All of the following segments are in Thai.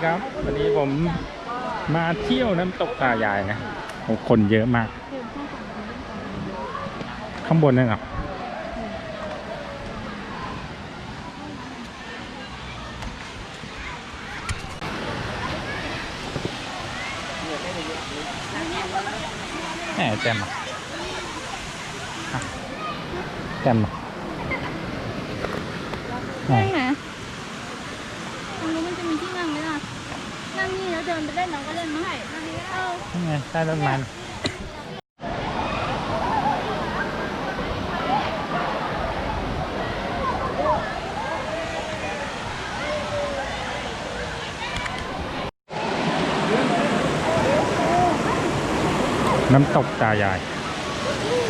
ครับวันนี้ผมมาเที่ยวน้ำตกตายายนะคนเยอะมากข้างบนนั่นหรอแหมแจ่มอ่ะแจ่มอ่ะนั่งไหนตรงนู้นมันจะมีที่นั่งไหมล่ะนั่งนี่แล้วเดินไปเล่นเราก็เล่นมั้งนั่งนี่นี่ไงใต้ต้นไม้น้ำตกตายาย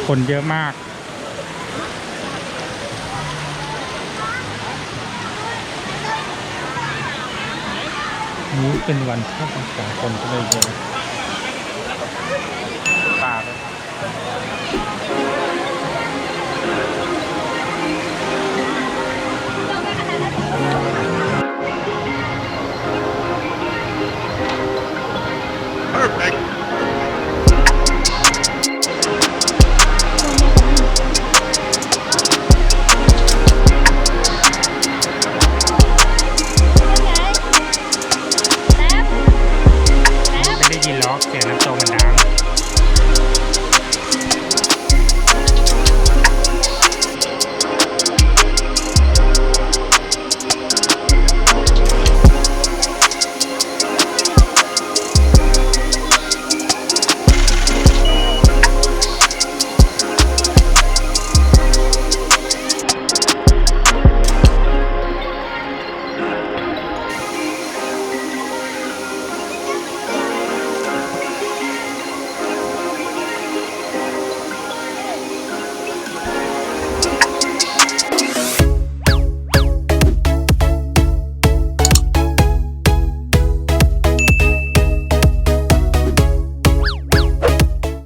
คนเยอะมากนี้เป็นวันเข้าพรรษาคนก็เลยเยอะป่าเลย